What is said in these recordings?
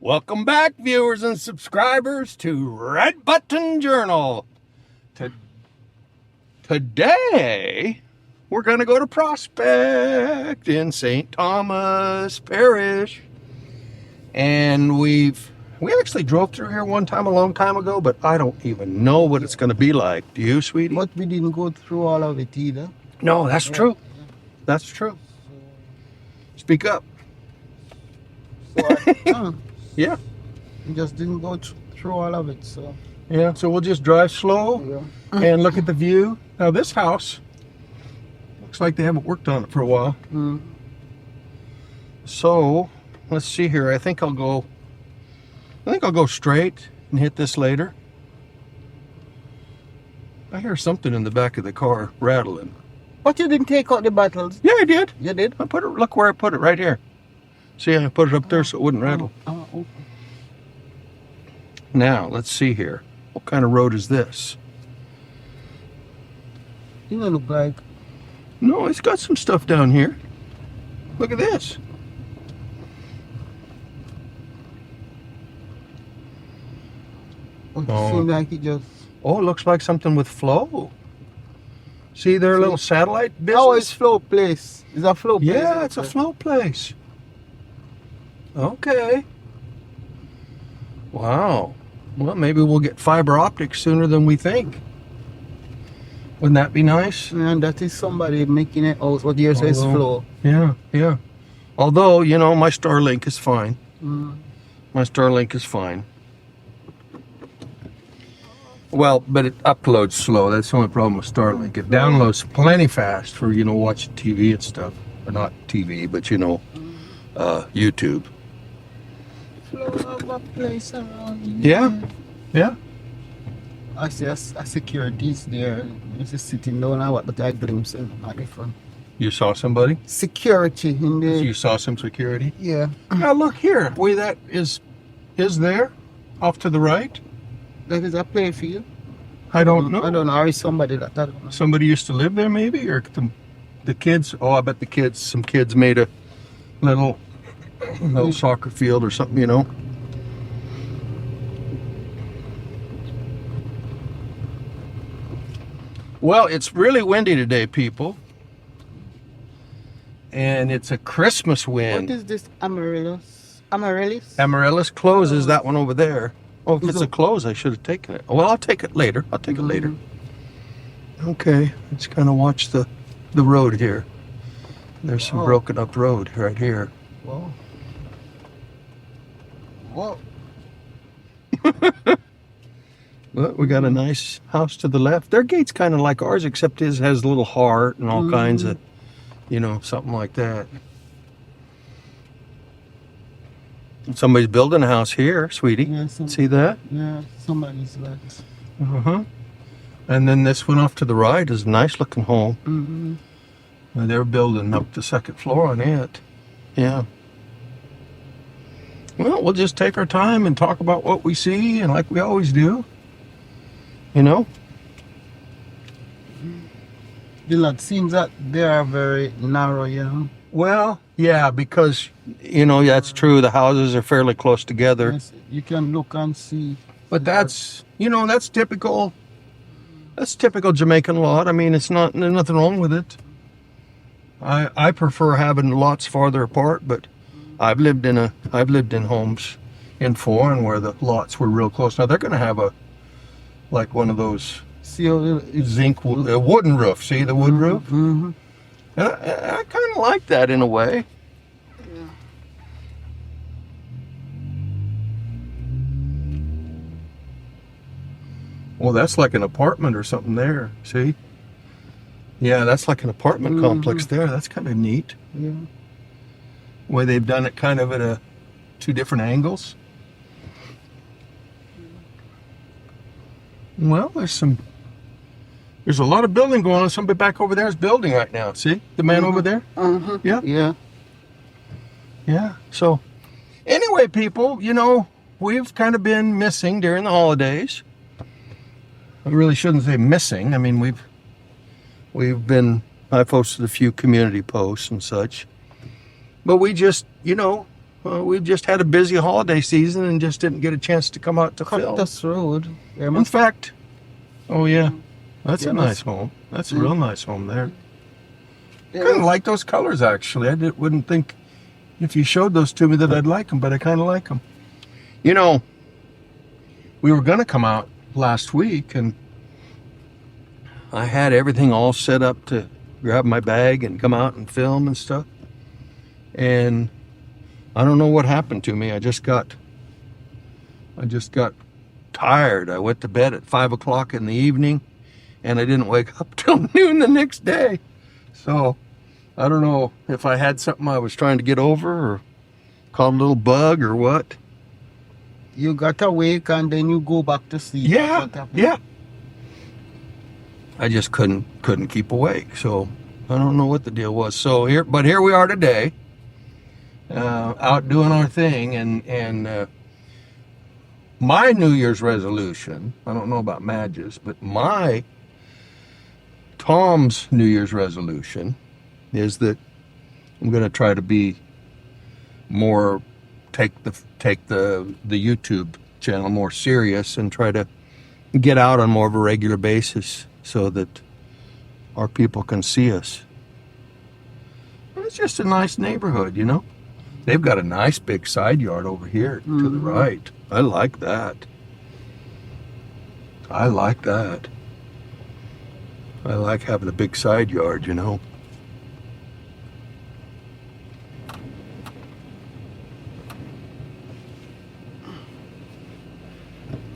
Welcome back, viewers and subscribers, to Red Button Journal. Today, we're going to go to Prospect in St Thomas Parish. And we actually drove through here one time a long time ago, but I don't even know what it's going to be like. Do you, sweetie? But we didn't go through all of it either. No, that's true. That's true. Speak up. So Yeah. we just didn't go through all of it. So Yeah, so we'll just drive slow and look at the view. Now this house looks like they haven't worked on it for a while. So let's see here. I think I'll go straight and hit this later. I hear something in the back of the car rattling. But you didn't take out the bottles. Yeah, I did. You did? I put it. Look where I put it, right here. See, I put it up there so it wouldn't rattle. Okay. Now let's see here. What kind of road is this? You don't look like. No, it's got some stuff down here. Look at this. It seems like it just. Oh, it looks like something with flow. See their little satellite business? Oh, it's flow place. It's a flow place. Yeah, it's a flow place. Okay. Wow. Well, maybe we'll get fiber optics sooner than we think. Wouldn't that be nice? And that is somebody making it out. What yours is flow. Yeah, yeah. Although, you know, my Starlink is fine. My Starlink is fine. Well, but it uploads slow. That's the only problem with Starlink. It downloads plenty fast for, you know, watching TV and stuff. Or not TV, but, you know, YouTube. Flow of a place around. Yeah, yeah. I see a security's there. It's just sitting down and what, but I glimpse it at the front. You saw somebody? Security in there. You saw some security? Yeah. Now look here. Way that is there, off to the right. That is a play field. I don't know. I don't know. Or is somebody that I don't know. Somebody used to live there, maybe, or the kids. Oh, I bet some kids made a little soccer field or something, you know. Well, it's really windy today, people. And it's a Christmas wind. What is this Amaryllis? Amaryllis? Amaryllis closes that one over there. Oh, if it's a close, I should have taken it. Well, I'll take it later. I'll take it later. Okay, let's kind of watch the road here. There's some broken up road right here. Whoa. Whoa. Well, we got a nice house to the left. Their gate's kind of like ours, except his has a little heart and all kinds of, you know, something like that. Somebody's building a house here, sweetie. Yeah, see that? Yeah, somebody's like. And then this one off to the right is a nice looking home. And they're building up the second floor on it. Yeah. Well, we'll just take our time and talk about what we see, and like we always do. You know? It seems that they are very narrow, you know. Well, yeah, because, you know, that's true. The houses are fairly close together. Yes, you can look and see. But that's, you know, that's typical. That's typical Jamaican lot. I mean, there's nothing wrong with it. I prefer having lots farther apart, but I've lived in homes in foreign where the lots were real close. Now they're going to have like one of those zinc wooden roof. See the wood roof? And I kind of like that in a way. Yeah. Well, that's like an apartment or something there. See? Yeah, that's like an apartment complex there. That's kind of neat. Yeah. Way they've done it kind of at two different angles. Well, there's a lot of building going on. Somebody back over there is building right now. See the man over there? Yeah. Yeah. Yeah. So anyway, people, you know, we've kind of been missing during the holidays. I really shouldn't say missing. I mean, I posted a few community posts and such. But we just, you know, Well, we've just had a busy holiday season and just didn't get a chance to come out to film. Cactus Road. In fact, oh yeah, that's Yeah, a nice home. That's a real nice home there. Kind of like those colors, actually. Wouldn't think if you showed those to me that I'd like them, but I kind of like them. You know, we were going to come out last week, and I had everything all set up to grab my bag and come out and film and stuff. And I don't know what happened to me. I just got tired. I went to bed at 5 o'clock in the evening, and I didn't wake up till noon the next day. So I don't know if I had something I was trying to get over, or caught a little bug, or what. You got awake and then you go back to sleep. Yeah. I just couldn't keep awake. So I don't know what the deal was. So here we are today, out doing our thing, and my New Year's resolution, I don't know about Madge's, but Tom's New Year's resolution is that I'm going to try to be more, take the YouTube channel more serious and try to get out on more of a regular basis so that our people can see us. And it's just a nice neighborhood, you know. They've got a nice big side yard over here to the right. I like that. I like having a big side yard, you know.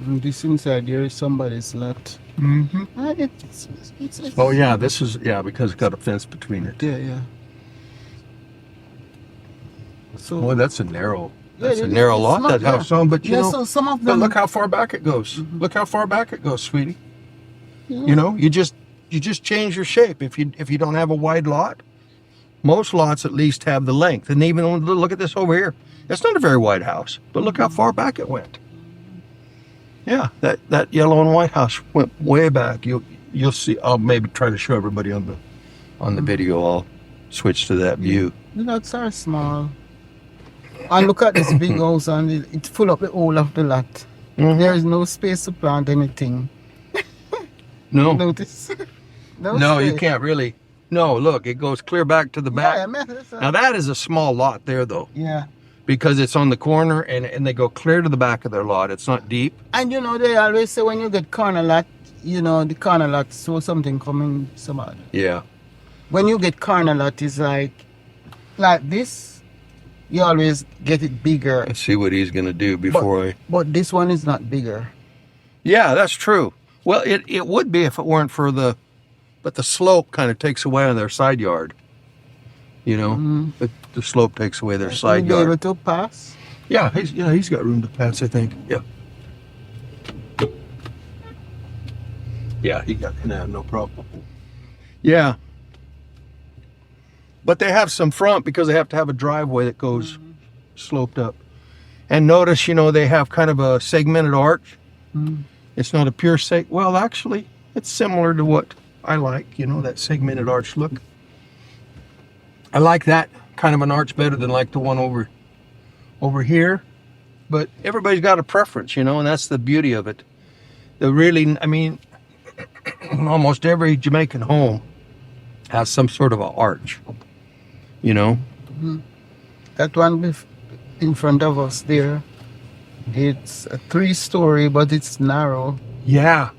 This inside here is somebody's lot. Mm-hmm. It's Oh yeah, this is because it's got a fence between it. yeah. So Boy, that's a narrow Yeah, That's a narrow it's lot, not- that house on, but you yeah, know, so some of but them. look how far back it goes. Look how far back it goes, sweetie. Yeah. You know, you just change your shape if you don't have a wide lot. Most lots at least have the length, and even look at this over here. It's not a very wide house, but look how far back it went. Yeah, that yellow and white house went way back. You'll see. I'll maybe try to show everybody on the video. I'll switch to that view. The lots are small. And look at this big house, and it's full up the whole of the lot. Mhm. There is no space to plant anything. No, Notice? no, you space. can't really. No, look, it goes clear back to the back. Yeah, man, that's Now that is a small lot there, though, yeah. because it's on the corner and they go clear to the back of their lot. It's not deep. And you know, they always say when you get corner lot, you know, the corner lot saw something coming somebody. Yeah. When you get corner lot, it's like this, you always get it bigger. Let's see what he's gonna do before I. But this one is not bigger. Yeah, that's true. Well, it would be if it weren't for but the slope kind of takes away on their side yard. You know, the slope takes away their side You'll be able yard. to pass. Yeah, he's got room to pass, I think. Yeah. Yeah, he can have no problem. Yeah. But they have some front because they have to have a driveway that goes sloped up. And notice, you know, they have kind of a segmented arch. It's not a pure well, actually, it's similar to what I like, you know, that segmented arch look. I like that kind of an arch better than like the one over here. But everybody's got a preference, you know, and that's the beauty of it. I mean, almost every Jamaican home has some sort of an arch, you know. That one in front of us there, it's a 3-story, but it's narrow. Yeah.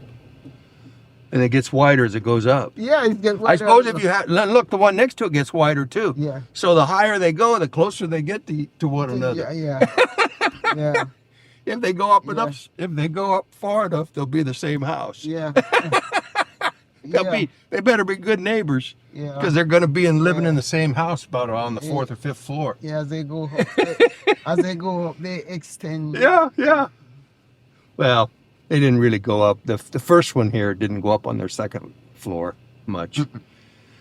And it gets wider as it goes up. Yeah, it gets I wider. suppose if you have, look, the one next to it gets wider too. Yeah. So the higher they go, the closer they get to one another. Yeah. Yeah. If they go up enough, if they go up far enough, they'll be the same house. Yeah. They better be good neighbors. Yeah. Because they're going to be living in the same house about on the 4th or 5th floor. Yeah, as they go up, they extend. Yeah. Well, they didn't really go up. The first one here didn't go up on their second floor much.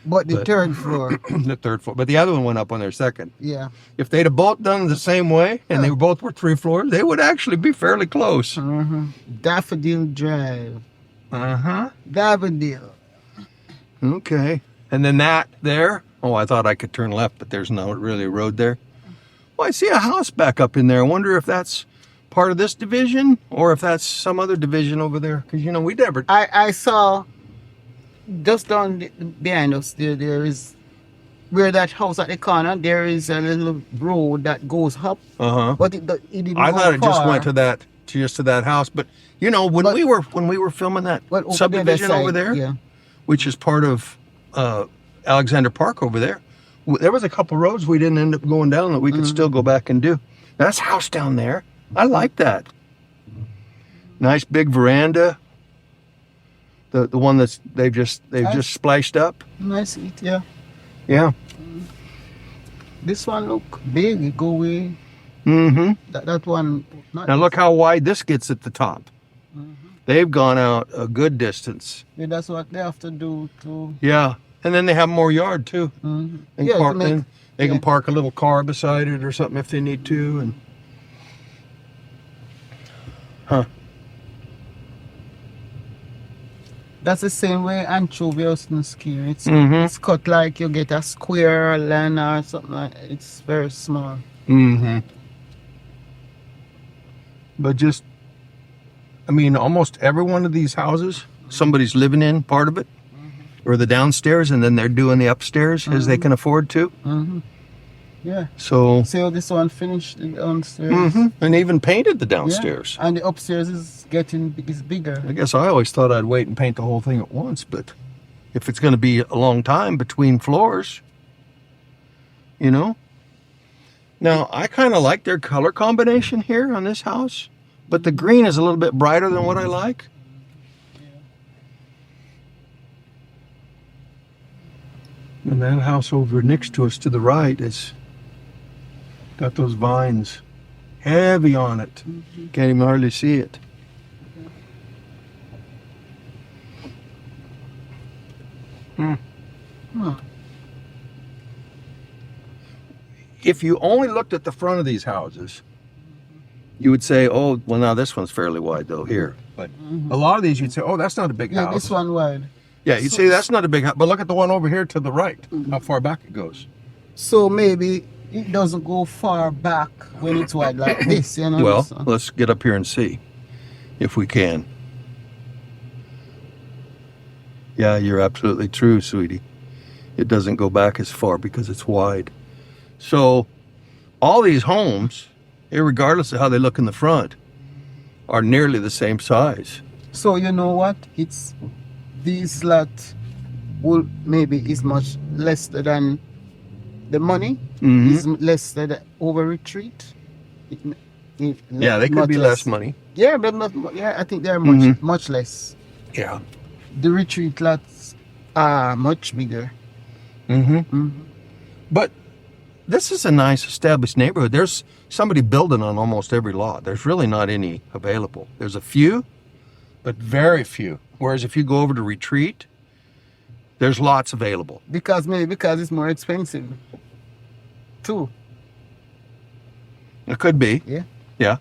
But the third floor. The third floor. But the other one went up on their second. Yeah. If they'd have both done the same way, and they both were 3 floors, they would actually be fairly close. Daffodil Drive. Uh-huh. Daffodil. Okay. And then that there, I thought I could turn left, but there's no really road there. Well, I see a house back up in there. I wonder if that's part of this division or if that's some other division over there. Because, you know, we never... I saw just down behind us there is where that house at the corner. There is a little road that goes up, but it didn't I go thought it just far. went to that, just to that house. But, you know, when we were filming that But over subdivision the other over side, there, yeah. which is part of Alexander Park over there, there was a couple roads we didn't end up going down that we could still go back and do. That's house down there. I like that. Nice big veranda. The one that's they've just spliced up. Nice eat, yeah. Yeah. This one look big. It go away. Mm-hmm. That one. Not Now look how wide this gets at the top. They've gone out a good distance. Yeah, that's what they have to do to. Yeah. And then they have more yard too. They Yeah, park, to make- they can yeah. park a little car beside it or something if they need to. And That's the same way anchovy house in Ski. Mhm. It's cut like you get a square land or something like that. It's very small. But just, I mean, almost every one of these houses, somebody's living in part of it, or the downstairs, and then they're doing the upstairs as they can afford to. Yeah. So, See how this one finished the downstairs. and even painted the Yeah. downstairs. And the upstairs is bigger. I guess I always thought I'd wait and paint the whole thing at once, but if it's going to be a long time between floors, you know. Now, I kind of like their color combination here on this house, but the green is a little bit brighter than what I like. And that house over next to us to the right is got those vines heavy on it. Can't even hardly see it. If you only looked at the front of these houses, you would say, oh, well, now this one's fairly wide, though, here. But a lot of these, you'd say, oh, that's not a big Yeah, house. this one wide. Yeah, you'd say that's not a big house. But look at the one over here to the right, how far back it goes. So maybe it doesn't go far back when it's wide like this, you know? Well, So- let's get up here and see if we can. Yeah, you're absolutely true, sweetie. It doesn't go back as far because it's wide. So all these homes, irregardless of how they look in the front, are nearly the same size. So you know what? It's this lot will maybe is much less than the money. Is less than the over retreat. Yeah, they could much be less money. Yeah, but I think they're much less. Yeah. The retreat lots are much bigger. But this is a nice established neighborhood. There's somebody building on almost every lot. There's really not any available. There's a few, but very few. Whereas if you go over to Retreat, there's lots available. Because it's more expensive too. It could be. Yeah. Yeah.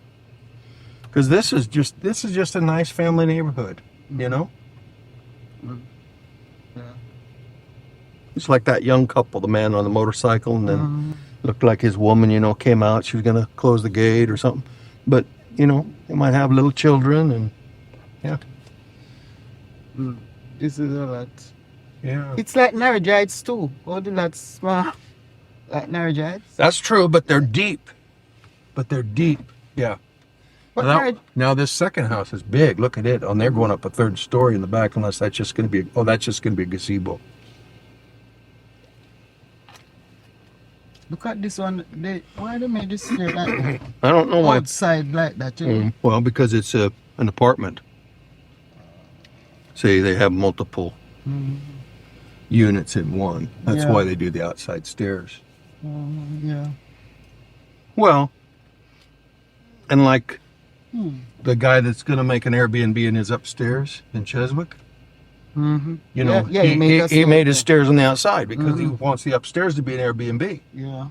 Because this is just a nice family neighborhood, you know? Yeah. It's like that young couple, the man on the motorcycle, and then looked like his woman, you know, came out. She was going to close the gate or something. But, you know, they might have little children, and yeah. This is a lot. Yeah. It's like Narajites too. All the lots small. Like Narajites. That's true, but they're deep. Yeah. But Now this second house is big. Look at it. Oh, they're going up a third story in the back, unless that's just going to be. That's just going to be a gazebo. look at this one. Why they made this here like that? I don't know why. Outside like that, you know? Well, because it's an apartment. See, they have multiple units in one. That's Yeah. why they do the outside stairs. Yeah. Well, and like the guy that's going to make an Airbnb in his upstairs in Cheswick, you know, Yeah, he made his stairs on the outside because he wants the upstairs to be an Airbnb. Yeah.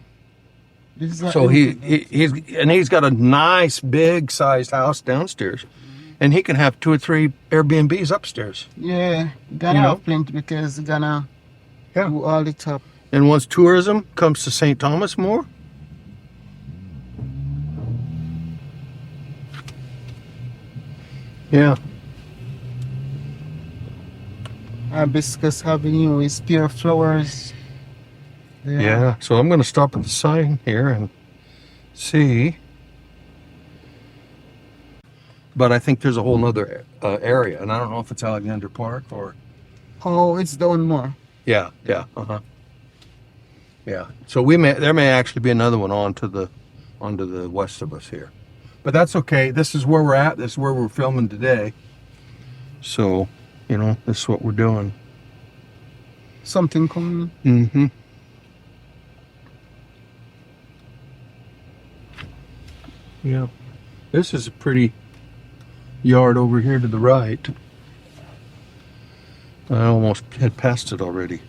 This is like So he's got a nice big sized house downstairs, and he can have 2 or 3 Airbnbs upstairs. Yeah, gonna You know? have plenty because gonna Yeah. do all the top. And once tourism comes to St. Thomas more, Yeah. Hibiscus Avenue is pure flowers. Yeah. So I'm going to stop at the sign here and see. But I think there's a whole nother area, and I don't know if it's Alexander Park or. Oh, it's down more. Yeah. Yeah. Yeah. So there may actually be another one onto the west of us here, but that's okay. This is where we're at. This is where we're filming today. So, this is what we're doing. Something coming. Mm-hmm. Yeah. This is a pretty yard over here to the right. I almost had passed it already.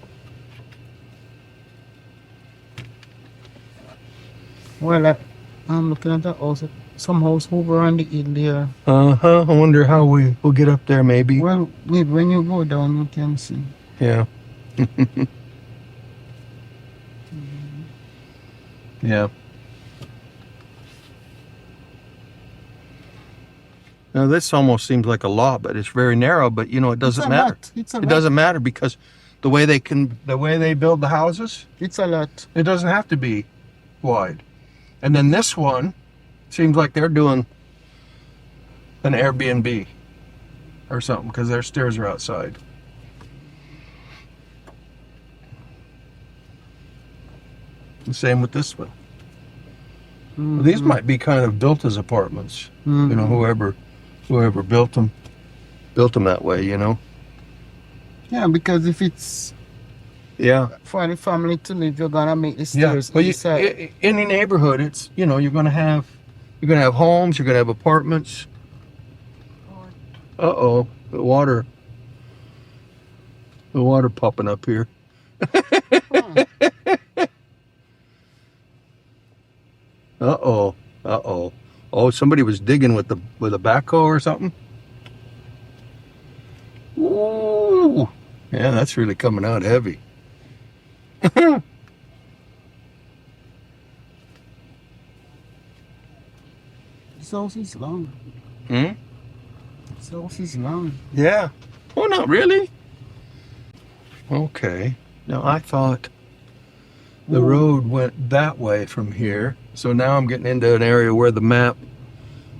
Well, I'm looking at that house. Some house over on the hill there. I wonder how we will get up there. Maybe. Well, maybe when you go down, you can see. Yeah. Yeah. Now this almost seems like a lot, but it's very narrow. But it doesn't matter. It doesn't matter because the way they build the houses, it's a lot. It doesn't have to be wide. And then this one seems like they're doing an Airbnb or something because their stairs are outside. The same with this one. Mm-hmm. These might be kind of built as apartments. Mm-hmm. Whoever built them that way. Yeah, because if it's for the family to live, you're gonna make the stairs inside. Any neighborhood, it's you're gonna have homes, you're gonna have apartments. Uh-oh, the water popping up here. Uh-oh. Oh, somebody was digging with a backhoe or something. Ooh, yeah, that's really coming out heavy. This house is long. This house is long. Yeah. Oh, not really. Okay. Now I thought the road went that way from here. So now I'm getting into an area where the map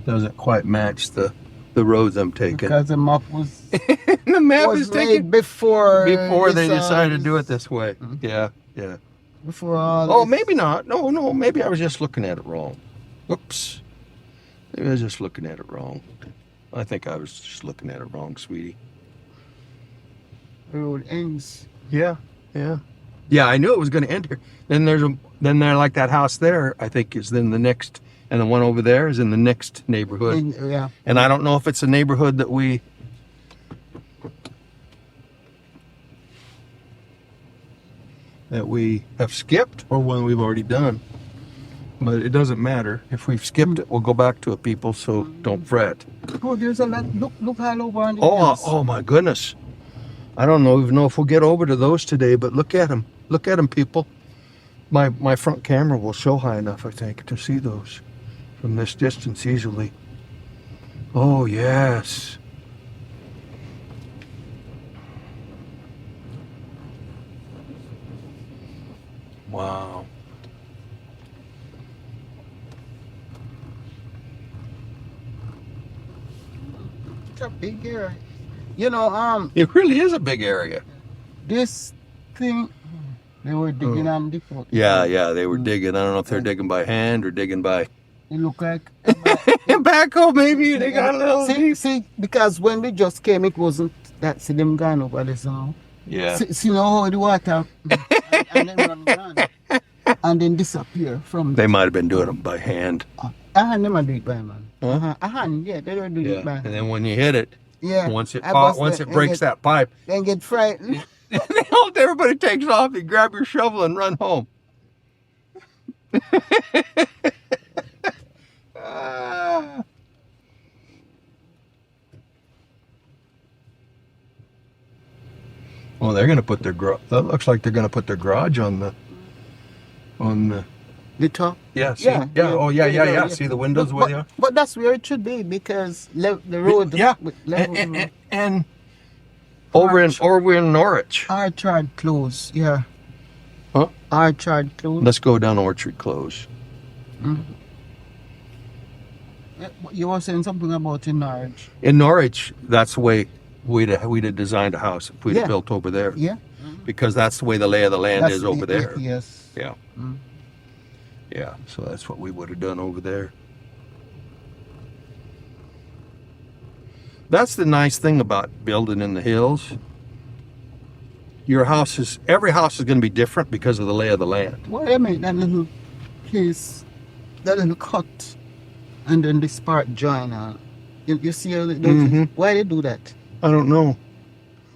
doesn't quite match the roads I'm taking. Because the map was the map is taken before they decided to do it this way. Mm-hmm. Yeah. Before all. Oh, maybe not. No. Maybe I was just looking at it wrong. Oops. Maybe I was just looking at it wrong. I think I was just looking at it wrong, sweetie. The road ends. Yeah. I knew it was going to end here. Then there like that house there, I think is then the next, and the one over there is in the next neighborhood. Yeah. And I don't know if it's a neighborhood that we have skipped or one we've already done. But it doesn't matter. If we've skipped it, we'll go back to it, people, so don't fret. Oh, there's a lot. Look all over on the hills. Oh my goodness. I don't even know if we'll get over to those today, but look at them. Look at them, people. My front camera will show high enough, I think, to see those from this distance easily. Oh, yes. Wow. It's a big area. It really is a big area. This thing, they were digging on the foot. Yeah, they were digging. I don't know if they're digging by hand or digging by... It looked like... backhoe, maybe. They got a little... See, because when we just came, it wasn't that... See them gone over this now. Yeah. See now how the water... and then run gone. And then disappear from... They might have been doing them by hand. I had them do it by man. Huh? A hand, yeah, they don't do it by hand. And then when you hit it, yeah, once it breaks that pipe, then get frightened. Everybody takes off. You grab your shovel and run home. Well, they're going to put their that looks like they're going to put their garage on the The top. Yeah, see? Yeah, Yeah. yeah, Oh, yeah, there you yeah, go, yeah. yeah. See the windows where they are? But that's where it should be because the road. Yeah. with level. And over in Norwich. Orchard Close. Yeah. Huh? Orchard Close. Let's go down Orchard Close. Yeah, you were saying something about in Norwich. In Norwich, that's the way we'd have designed a house if we'd have Yeah. built over there. Yeah. Because that's the way the lay of the land is over there. Yes. Yeah. Yeah. So that's what we would have done over there. That's the nice thing about building in the hills. Every house is going to be different because of the lay of the land. What I mean, that little place, that little cut, and then this part join. You see how why they do that? I don't know.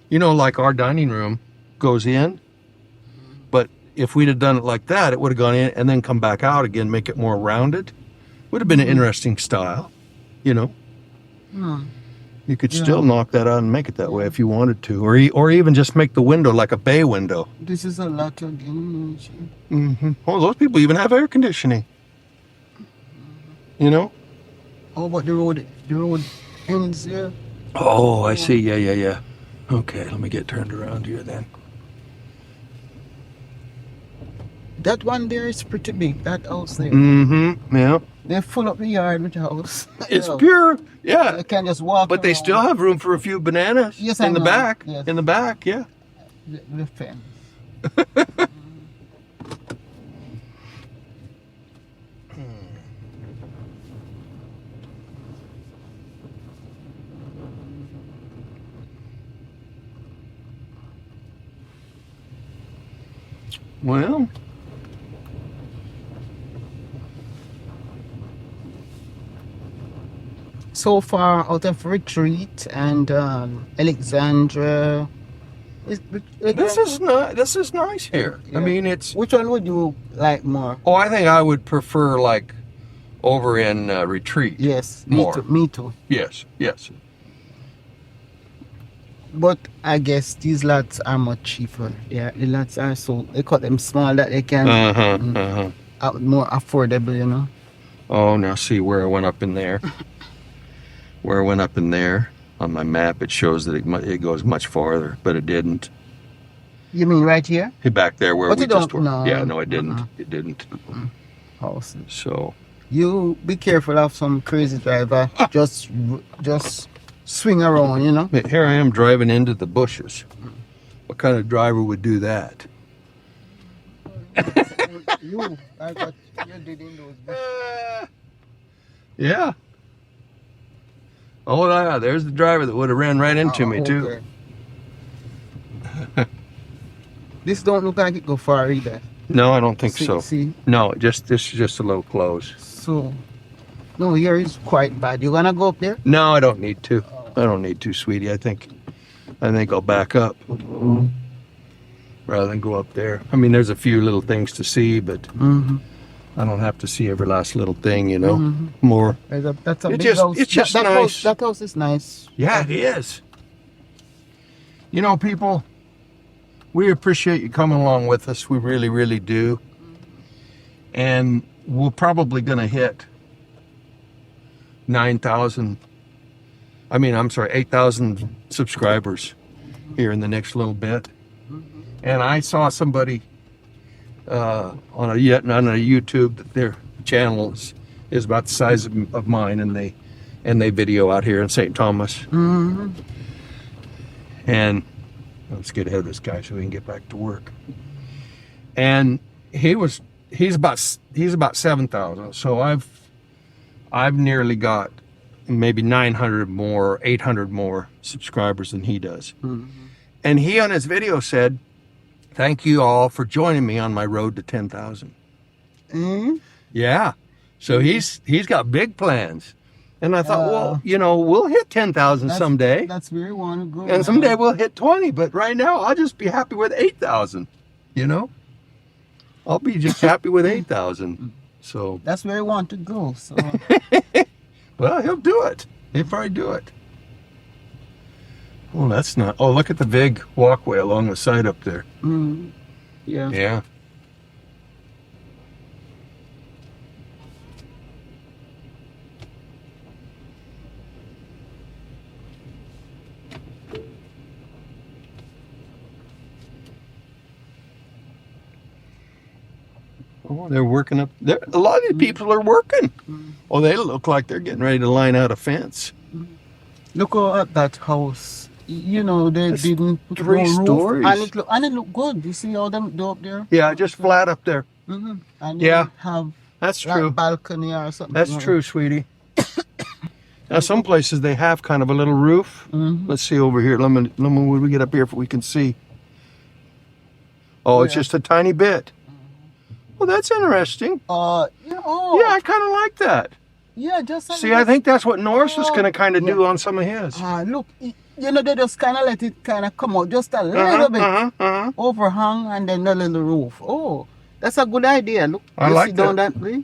You know, like our dining room goes in, but if we'd have done it like that, it would have gone in and then come back out again, make it more rounded. Would have been an interesting style, you know. You could still knock that out and make it that way if you wanted to, or even just make the window like a bay window. This is a lot of damage. Oh, those people even have air conditioning. You know. Oh, but the road ends there. Oh, I see. Yeah. Okay, let me get turned around here then. That one there is pretty big. That house there. Yeah. They full up the yard with the house. It's pure. Yeah. They can just walk. But they still have room for a few bananas in the back. Yes. In the back, yeah. The fence. Well, so far out of Retreat and Alexandra. this is nice here. Yeah. I mean, it's. Which one would you like more? Oh, I think I would prefer like over in Retreat. Yes, More. Me too. Yes. But I guess these lots are much cheaper. Yeah, the lots are they cut them small that they can more affordable, you know. Oh, now see where I went up in there. Where I went up in there on my map, it shows that it goes much farther, but it didn't. You mean right here? Back there where But we it don't- just were. no. Yeah, no, it didn't. It didn't. House. So. You be careful of some crazy driver. Just swing around, you know. But here I am driving into the bushes. What kind of driver would do that? I got you did in those bushes. Yeah. Oh, yeah, there's the driver that would have ran right into me, too. Okay. This don't look like it go far either. No, I don't think so. See? No, this is just a little close. So, no, here is quite bad. You gonna go up there? No, I don't need to. I don't need to, sweetie. I think I'll back up rather than go up there. I mean, there's a few little things to see, but I don't have to see every last little thing, you know. More. That's a It big just- house. it's just that nice. That house is nice. Yeah, it is. You know, people, we appreciate you coming along with us. We really, really do. And we're probably going to hit 8,000 subscribers here in the next little bit. And I saw somebody on a YouTube that their channel is about the size of mine, and they video out here in St. Thomas. And let's get ahead of this guy so we can get back to work. And he's about 7,000. So I've nearly got maybe 900 more, 800 more subscribers than he does. And he on his video said, "Thank you all for joining me on my road to 10,000." Yeah. So he's got big plans. And I thought, well, you know, we'll hit 10,000 someday. That's where you want to go. And someday we'll hit 20. But right now, I'll just be happy with 8,000. You know? I'll be just happy with 8,000. So. That's where you want to go. So. Well, he'll do it. He'll probably do it. Well, that's not. Oh, look at the big walkway along the side up there. Yeah. Yeah. Oh, they're working up there. A lot of these people are working. Oh, they look like they're getting ready to line out a fence. Look at that house. You know, they That's didn't put 3 no roof, stories. and it look good. You see all them do up there? Yeah, just flat up there. And Yeah. they have That's like true. balcony or something. That's true, sweetie. Now, some places they have kind of a little roof. Let's see over here. Let me when we get up here if we can see. Oh, it's just a tiny bit. Well, that's interesting. Yeah, Yeah, I kind of like that. yeah, just a See, little- I think that's what Norris is going to kind of do on some of his. look, you know, they just kind of let it kind of come out just a little bit, overhang, and then a little roof. Oh, that's a good idea. Look, I you like see down that way.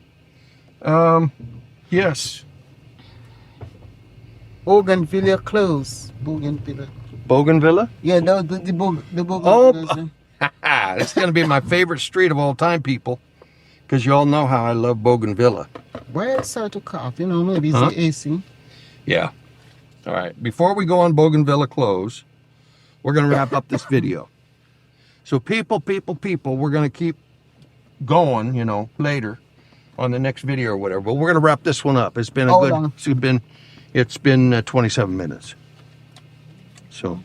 Yes. Bougainvillea close. Bougainvillea. Bougainvillea? Yeah, the Bougainvillea. Oh, that's going to be my favorite street of all time, people. Because you all know how I love Bougainvillea. Where it's start to cough, you know, maybe it's the AC. Yeah. All right. Before we go on Bougainvillea close, we're going to wrap up this video. So people, we're going to keep going, you know, later on the next video or whatever. But we're going to wrap this one up. It's been a Hold good, on. it's been 27 minutes. So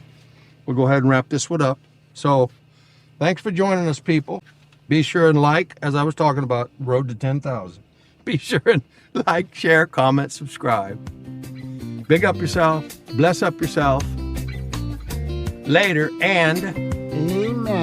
we'll go ahead and wrap this one up. So thanks for joining us, people. Be sure and like, as I was talking about, road to 10,000. Be sure and like, share, comment, subscribe. Big up yourself. Bless up yourself. Later and... Amen.